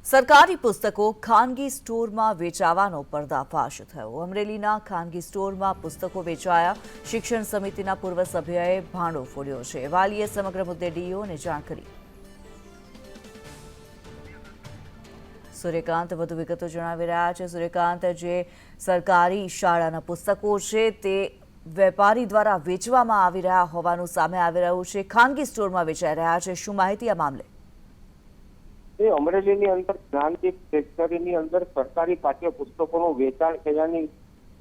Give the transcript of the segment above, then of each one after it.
સરકારી પુસ્તકો ખાનગી સ્ટોરમાં વેચાવાનો પર્દાફાશ થયો। અમરેલીના ખાનગી સ્ટોરમાં પુસ્તકો વેચાયા। શિક્ષણ સમિતિના પૂર્વ સભ્યએ ભાંડો ફોડ્યો છે। વાલીએ સમગ્ર મુદ્દે ડીઓને જાણ કરી। સૂર્યકાંત વધુ વિગતો જણાવી રહ્યા છે। સૂર્યકાંત, જે સરકારી શાળાના પુસ્તકો છે તે વેપારી દ્વારા વેચવામાં આવી રહ્યા હોવાનું સામે આવી રહ્યું છે। ખાનગી સ્ટોરમાં વેચાઈ રહ્યા છે, શું માહિતી આ મામલે? અમરેલીની અંદર જ્ઞાનદીપ સ્ટેશનરીની અંદર સરકારી પાઠ્ય પુસ્તકોનું વેચાણ થયાની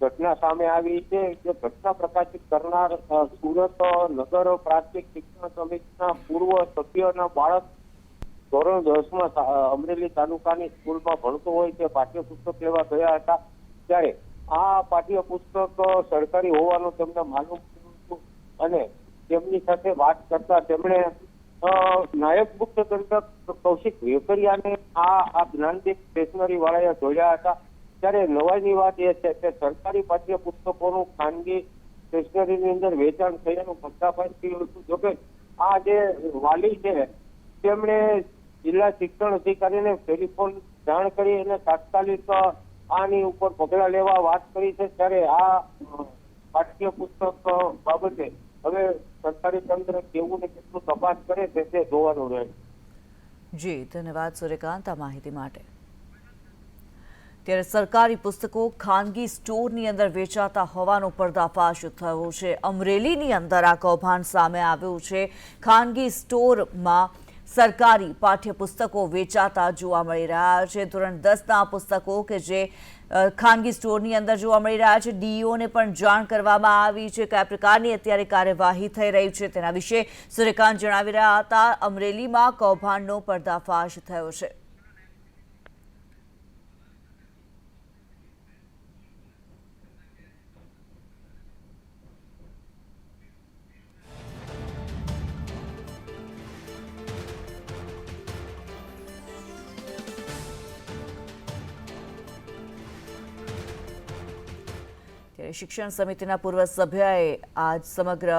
ઘટના સામે આવી છે। જે ઘટના પ્રકાશિત કરનાર સુરત નગર પ્રાથમિક શિક્ષણ સમિતિના પૂર્વ સભ્યના બાળક ધોરણ 10માં અમરેલી તાલુકાની સ્કૂલમાં ભણતો હોય તે પાઠ્ય પુસ્તક લેવા ગયા હતા। ત્યારે આ પાઠ્ય પુસ્તક સરકારી હોવાનું તેમને માલુમ થયું હતું અને તેમની સાથે વાત કરતા તેમણે નાયબ મુખ્ય દંડક કૌશિક વેકરિયાને આ જ્ઞાનદીપ સ્ટેશનરી વાળાએ જોડ્યા હતા। ત્યારે નવાઈની વાત એ છે કે સરકારી પાઠ્ય પુસ્તકોનું ખાનગી સ્ટેશનરીની અંદર વેચાણ થયાનું પર્દાફાશ થયું હતું। જોકે આ જે વાલી છે તેમણે જિલ્લા શિક્ષણ અધિકારીને ટેલિફોન જાણ કરી અને તાત્કાલિક આની ઉપર પગલાં લેવા વાત કરી છે। ત્યારે આ પાઠ્ય પુસ્તક બાબતે હવે સરકારી તંત્ર કેવું ને કેટલું તપાસ કરે છે તે જોવાનું રહે। જી, ધન્યવાદ સૂર્યકાંત આ માહિતી માટે। ત્યારે સરકારી પુસ્તકો ખાનગી સ્ટોરની અંદર વેચાતા હોવાનો પર્દાફાશ થયો છે। અમરેલીની અંદર આ કૌભાંડ સામે આવ્યું છે। ખાનગી સ્ટોરમાં સરકારી પાઠ્ય પુસ્તકો વેચાતા જોવા મળી રહ્યા છે। ધોરણ 10ના પુસ્તકો કે જે ખાનગી સ્ટોરની અંદર જોવા મળી રહ્યા છે। ડીઓને પણ જાણ કરવામાં આવી છે। કયા પ્રકારની અત્યારે કાર્યવાહી થઈ રહી છે તેના વિશે સૂર્યકાંત જણાવી રહ્યા હતા। અમરેલીમાં કૌભાંડનો પર્દાફાશ થયો છે। શિક્ષણ સમિતિના પૂર્વ સભ્યએ આજ સમગ્ર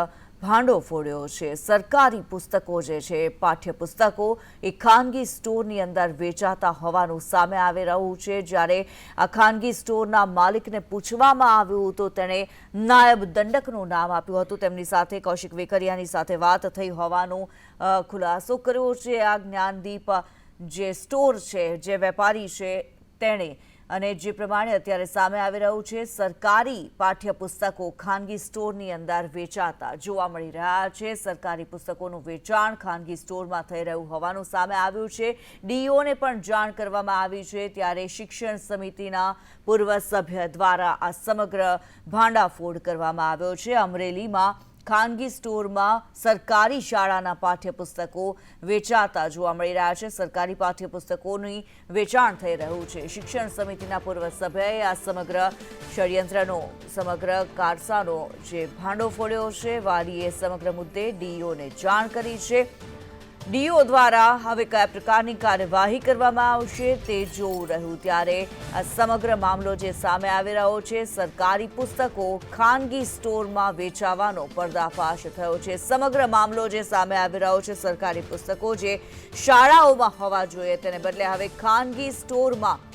ભાંડો ફોડ્યો છે। સરકારી પુસ્તકો જે છે પાઠ્ય પુસ્તકો એ ખાનગી સ્ટોરની અંદર વેચાતા હોવાનું સામે આવી રહ્યું છે। જ્યારે આ ખાનગી સ્ટોરના માલિકને પૂછવામાં આવ્યું તો તેણે નાયબ દંડકનું નામ આપ્યું હતું। તેમની સાથે કૌશિક વેકરિયાની સાથે વાત થઈ હોવાનો ખુલાસો કર્યો છે। આ જ્ઞાનદીપ જે સ્ટોર છે, જે વેપારી છે તેણે, અને જે પ્રમાણે અત્યારે સામે આવી રહ્યું છે, સરકારી પાઠ્ય પુસ્તકો ખાનગી સ્ટોરની અંદર વેચાતા જોવા મળી રહ્યા છે। સરકારી પુસ્તકોનું વેચાણ ખાનગી સ્ટોરમાં થઈ રહ્યું હોવાનું સામે આવ્યું છે। ડીઓને પણ જાણ કરવામાં આવી છે। ત્યારે શિક્ષણ સમિતિના પૂર્વ સભ્ય દ્વારા આ સમગ્ર ભાંડાફોડ કરવામાં આવ્યો છે। અમરેલીમાં ખાનગી સ્ટોરમાં સરકારી શાળાના પાઠ્યપુસ્તકો વેચાતા જોવા મળી રહ્યા છે। સરકારી પાઠ્યપુસ્તકોની વેચાણ થઈ રહ્યું છે। શિક્ષણ સમિતિના પૂર્વ સભ્યએ આ સમગ્ર ષડયંત્રનો, સમગ્ર કારસાનો જે ભાંડો ફોડ્યો છે, વાલીએ સમગ્ર મુદ્દે ડીઓને જાણ કરી છે। ડીઓ દ્વારા હવે કયા પ્રકારની કાર્યવાહી કરવામાં આવશે તે જોવું રહ્યું। ત્યારે આ સમગ્ર મામલો જે સામે આવી રહ્યો છે, સરકારી પુસ્તકો ખાનગી સ્ટોરમાં વેચાવાનો પર્દાફાશ થયો છે। સમગ્ર મામલો જે સામે આવી રહ્યો છે, સરકારી પુસ્તકો જે શાળાઓમાં હોવા જોઈએ તેને બદલે હવે ખાનગી સ્ટોરમાં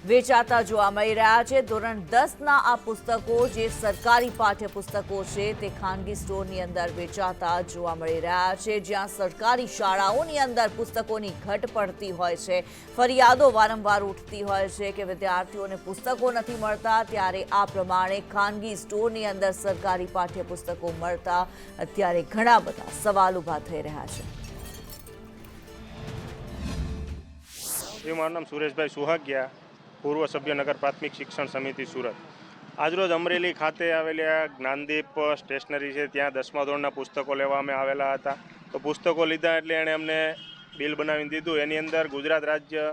વેચાતા જોવા મળી રહ્યા છે। ધોરણ 10ના આ પુસ્તકો જે સરકારી પાઠ્ય પુસ્તકો છે તે ખાનગી સ્ટોરની અંદર વેચાતા જોવા મળી રહ્યા છે। જ્યાં સરકારી શાળાઓની અંદર પુસ્તકોની ઘટ પડતી હોય છે, ફરિયાદો વારંવાર ઉઠતી હોય છે કે વિદ્યાર્થીઓને પુસ્તકો નથી મળતા, ત્યારે આ પ્રમાણે ખાનગી સ્ટોરની અંદર સરકારી પાઠ્ય પુસ્તકો મળતા અત્યારે ઘણા બધા સવાલ ઊભા થઈ રહ્યા છે। મારું નામ સુરેશભાઈ સુહાગિયા, પૂર્વ સભ્ય નગર પ્રાથમિક શિક્ષણ સમિતિ સુરત। આજરોજ અમરેલી ખાતે આવેલી આ જ્ઞાનદીપ સ્ટેશનરી છે, ત્યાં 10મા ધોરણના પુસ્તકો લેવા અમે આવેલા હતા। તો પુસ્તકો લીધા એટલે એણે અમને બિલ બનાવીને દીધું। એની અંદર ગુજરાત રાજ્ય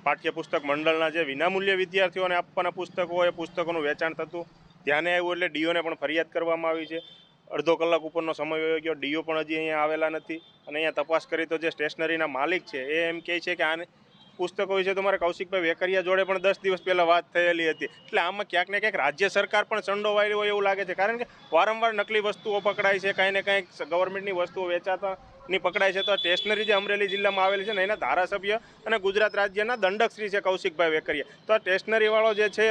પાઠ્યપુસ્તક મંડળના જે વિનામૂલ્યે વિદ્યાર્થીઓને આપવાના પુસ્તકો હોય, એ પુસ્તકોનું વેચાણ થતું ધ્યાને આવ્યું એટલે ડીઓને પણ ફરિયાદ કરવામાં આવી છે। અડધો કલાક ઉપરનો સમય વયો ગયો, ડીઓ પણ હજી અહીંયા આવેલા નથી। અને અહીંયા તપાસ કરી તો જે સ્ટેશનરીના માલિક છે એ એમ કહે છે કે આને પુસ્તકો વિશે તમારે કૌશિકભાઈ વેકરિયા જોડે પણ 10 દિવસ પહેલાં વાત થયેલી હતી। એટલે આમાં ક્યાંક ને ક્યાંક રાજ્ય સરકાર પણ સંડોવાયેલી હોય એવું લાગે છે। કારણ કે વારંવાર નકલી વસ્તુઓ પકડાય છે, કાંઈ ને કાંઈક ગવર્મેન્ટની વસ્તુઓ વેચાતા ની પકડાય છે. તો સ્ટેશનરી જે અમરેલી જિલ્લામાં આવેલી છે ને એના ધારાસભ્ય અને ગુજરાત રાજ્યના દંડકશ્રી છે કૌશિકભાઈ વેકરિયા. તો આ સ્ટેશનરીવાળો જે છે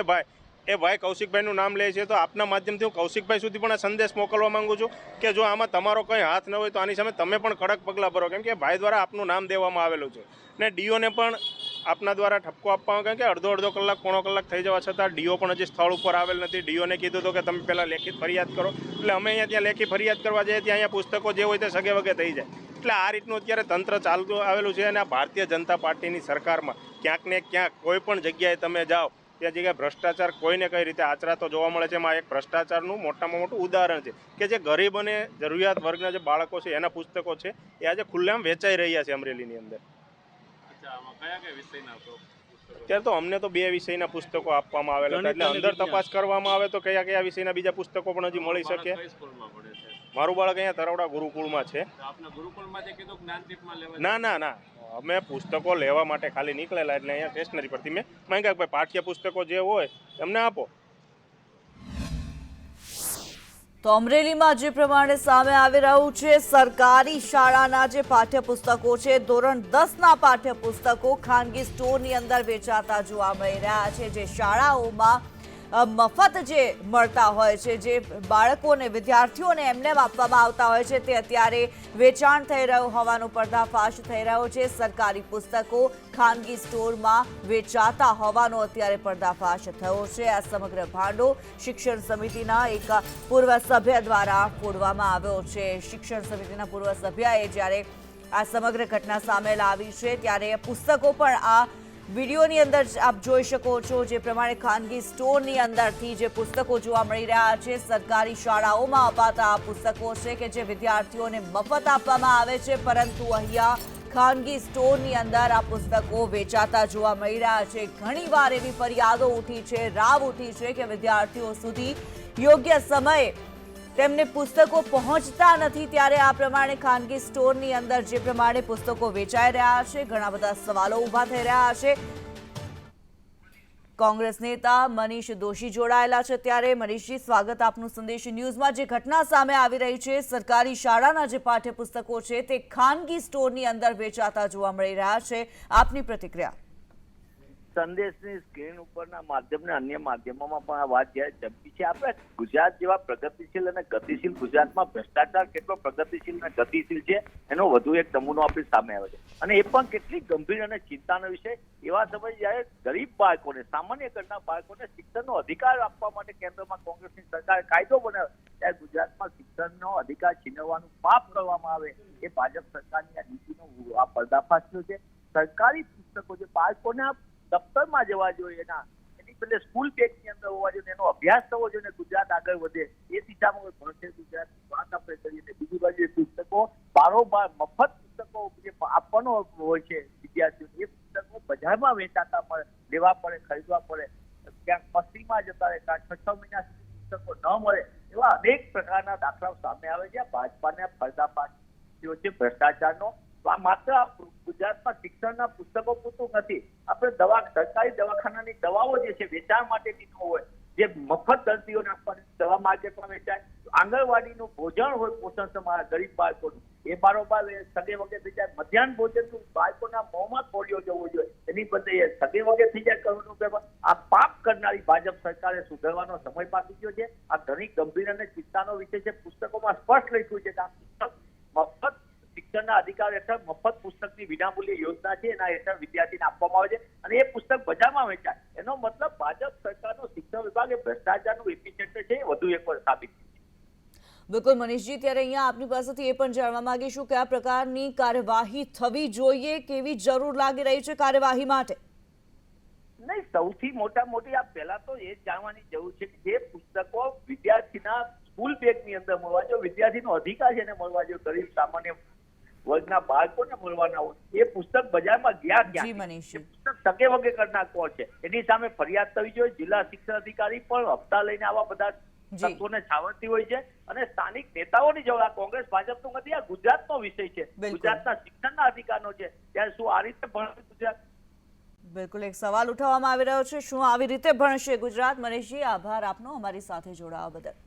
એ ભાઈ કૌશિકભાઈનું નામ લે છે. તો આપના માધ્યમથી હું કૌશિકભાઈ સુધી પણ આ સંદેશ મોકલવા માંગુ છું કે જો આમાં તમારો કંઈ હાથ ન હોય તો આની સામે તમે પણ કડક પગલાં ભરો, કેમ કે ભાઈ દ્વારા આપનું નામ દેવામાં આવેલું છે. ને ડીઓને પણ આપના દ્વારા ઠપકો આપવામાં, કેમ કે અડધો કલાક પોણો કલાક થઈ જવા છતાં ડીઓ પણ હજી સ્થળ ઉપર આવેલ નથી. ડીઓને કીધું હતું કે તમે પહેલાં લેખિત ફરિયાદ કરો, એટલે અમે અહીંયા ત્યાં લેખિત ફરિયાદ કરવા જઈએ ત્યાં અહીંયા પુસ્તકો જે હોય તે સગે વગે થઈ જાય. એટલે આ રીતનું અત્યારે તંત્ર ચાલતું આવેલું છે. અને આ ભારતીય જનતા પાર્ટીની સરકારમાં ક્યાંક ને ક્યાંક કોઈ પણ જગ્યાએ તમે જાઓ ત્યાં જગ્યાએ ભ્રષ્ટાચાર કોઈને કઈ રીતે આચરાતો જોવા મળે છે. એમાં એક ભ્રષ્ટાચારનું મોટામાં મોટું ઉદાહરણ છે કે જે ગરીબ અને જરૂરિયાત વર્ગના જે બાળકો છે એના પુસ્તકો છે એ આજે ખુલ્લેઆમ વેચાઈ રહ્યા છે અમરેલીની અંદર. અત્યારે તો અમને તો 2 વિષયના પુસ્તકો આપવામાં આવેલા હતા, એટલે અંદર તપાસ કરવામાં આવે તો કયા કયા વિષયના બીજા પુસ્તકો પણ હજી મળી શકે. મારું બાળક અહીંયા તરવડા ગુરુકુળમાં છે. ના, અમે પુસ્તકો લેવા માટે ખાલી નીકળેલા, એટલે અહીંયા સ્ટેશનરી પરથી મેં માંગ્યા કે પાઠ્ય પુસ્તકો જે હોય એમને આપો. તો અમરેલીમાં જે પ્રમાણે સામે આવી રહ્યું છે, સરકારી શાળાના જે પાઠ્યપુસ્તકો છે, ધોરણ 10ના પાઠ્યપુસ્તકો ખાનગી સ્ટોરની અંદર વેચાતા જોવા મળી રહ્યા છે. જે શાળાઓમાં મફત જે મળતા હોય છે, જે બાળકોને વિદ્યાર્થીઓને એમને આપવામાં આવતા હોય છે, તે અત્યારે વેચાણ થઈ રહ્યું હોવાનો પર્દાફાશ થઈ રહ્યો છે. સરકારી પુસ્તકો ખાનગી સ્ટોરમાં વેચાતા હોવાનો અત્યારે પર્દાફાશ થયો છે. આ સમગ્ર ભાંડો શિક્ષણ સમિતિના એક પૂર્વ સભ્ય દ્વારા ફોડવામાં આવ્યો છે. શિક્ષણ સમિતિના પૂર્વ સભ્યએ જ્યારે આ સમગ્ર ઘટના સામે લાવી છે ત્યારે પુસ્તકો પણ આ વિડીયોની અંદર આપ જોઈ શકો છો. જે પ્રમાણે ખાનગી સ્ટોરની અંદરથી જે પુસ્તકો જોવા મળી રહ્યા છે, સરકારી શાળાઓમાં અપાતા આ પુસ્તકો છે કે જે વિદ્યાર્થીઓને મફત આપવામાં આવે છે, પરંતુ અહીંયા ખાનગી સ્ટોરની અંદર આ પુસ્તકો વેચાતા જોવા મળી રહ્યા છે. ઘણીવાર એવી ફરિયાદો ઉઠી છે, રાવ ઉઠી છે કે વિદ્યાર્થીઓ સુધી યોગ્ય સમયે તેમને પુસ્તકો પહોંચતા નથી. ત્યારે આ પ્રમાણે ખાનગી સ્ટોરની અંદર જે પ્રમાણે પુસ્તકો વેચાઈ રહ્યા છે, ઘણા બધા સવાલો ઊભા થઈ રહ્યા છે. કોંગ્રેસ નેતા મનીષ દોશી જોડાયેલા છે. ત્યારે મનીષજી, સ્વાગત આપનું સંદેશ ન્યૂઝમાં. જે ઘટના સામે આવી રહી છે, સરકારી શાળાના જે પાઠ્યપુસ્તકો છે તે ખાનગી સ્ટોરની અંદર વેચાતા જોવા મળી રહ્યા છે, આપની પ્રતિક્રિયા? સંદેશની સ્ક્રીન ઉપરના માધ્યમને અન્ય માધ્યમોમાં પણ આ વાત જ્યારે ચમકી છે. આપણે ગુજરાત જેવા પ્રગતિશીલ અને ગતિશીલ ગુજરાતમાં ભ્રષ્ટાચાર કેટલો પ્રગતિશીલ અને ગતિશીલ છે એનો વધુ એક નમૂનો આપણી સામે આવે છે. અને એ પણ કેટલી ગંભીર અને ચિંતાનો વિષય એવા સમયે જ્યારે ગરીબ બાળકોને, સામાન્ય ઘરના બાળકોને શિક્ષણનો અધિકાર આપવા માટે કેન્દ્રમાં કોંગ્રેસની સરકારે કાયદો બનાવ્યો, ત્યારે ગુજરાતમાં શિક્ષણનો અધિકાર છીનવવાનું પાપ કરવામાં આવે એ ભાજપ સરકારની આ નીતિનો આ પર્દાફાશ થયો છે. સરકારી પુસ્તકો જે બાળકોના દફતરમાં જવા જોઈએ, એની બદલે સ્કૂલ બેગની અંદર હોવા જોઈએ, એનો અભ્યાસ થવો જોઈએ, ગુજરાત આગળ વધે એ દિશામાં ભણશે ગુજરાતની વાત આપણે કરીએ. બીજી બાજુ પુસ્તકો બારોબાર મફત પુસ્તકો જે આપવાનો હોય છે વિદ્યાર્થીઓને, એ પુસ્તકો બજારમાં વેચાતા પડે, લેવા પડે, ખરીદવા પડે, ક્યાંક મસ્તીમાં જતા રહે, ક્યાંક 6 મહિના સુધી પુસ્તકો ન મળે, એવા અનેક પ્રકારના દાખલાઓ સામે આવે છે. ભાજપાને પર્દાફાશ થયો છે ભ્રષ્ટાચારનો. માત્ર ગુજરાતમાં શિક્ષણના પુસ્તકો પૂરતું નથી. આપણે સરકારી દવાખાનાની દવાઓ જે છે વેચાણ માટેની ન હોય, જે મફત દર્દીઓને આપવાની દવા માર્કેટમાં વેચાય, આંગણવાડીનું ભોજન હોય પોષણ સમાન ગરીબ બાળકોનું, એ બારોબાર સગે વગે થઈ જાય. મધ્યાહન ભોજનનું બાળકોના મોંમાં ખોડિયો જવો જોઈએ, એની બદલે સગે વગે થઈ જાય કરોડો રૂપિયા. આ પાપ કરનારી ભાજપ સરકારે સુધારવાનો સમય પાકી ગયો છે. આ ઘણી ગંભીર અને ચિંતાનો વિષય છે. પુસ્તકોમાં સ્પષ્ટ લખ્યું છે કે આ પુસ્તક મફત શિક્ષણના અધિકાર હેઠળ મફત પુસ્તકની વિનામૂલ્ય યોજના છે, એના હેઠળ વિદ્યાર્થીને આપવામાં આવે છે અને એ પુસ્તક બજારમાં વેચાય. એનો મતલબ ભાજપ સરકારનો શિક્ષણ વિભાગ એ ભ્રષ્ટાચારનું એપિસેન્ટર છે, એ વધુ એક વાર સાબિત થયું છે. બિલકુલ મનીષજી, ત્યારે અહીંયા આપની પાસેથી એ પણ જાણવા માંગીશું કે આ પ્રકારની કાર્યવાહી થવી જોઈએ, કેવી જરૂર લાગી રહી છે કાર્યવાહી માટે? નહીં, સૌથી મોટી આ પહેલા તો એ જાણવાની જરૂર છે કે જે પુસ્તકો વિદ્યાર્થીના સ્કૂલ બેગની અંદર મળવા જોઈએ, વિદ્યાર્થીનો અધિકાર છે એને મળવા જોઈએ, ગરીબ સામાન્ય વર્ગના બાળકોને મળવાના હોય, એ પુસ્તક બજારમાં ગયા ક્યાં? પુસ્તક સગે વગે કરનાર કોણ છે એની સામે ફરિયાદ થવી જોઈએ. જિલ્લા શિક્ષણ અધિકારી પણ હપ્તા લઈને આવા બધા તત્વોને છાવરતી હોય છે અને સ્થાનિક નેતાઓની જવાબ. કોંગ્રેસ ભાજપનું નથી, આ ગુજરાતનો વિષય છે, ગુજરાતના શિક્ષણના અધિકારનો છે. ત્યારે શું આ રીતે ભણશે ગુજરાત? બિલકુલ એક સવાલ ઉઠાવવામાં આવી રહ્યો છે, શું આવી રીતે ભણશે ગુજરાત? મનીષજી, આભાર આપનો અમારી સાથે જોડાવા બદલ.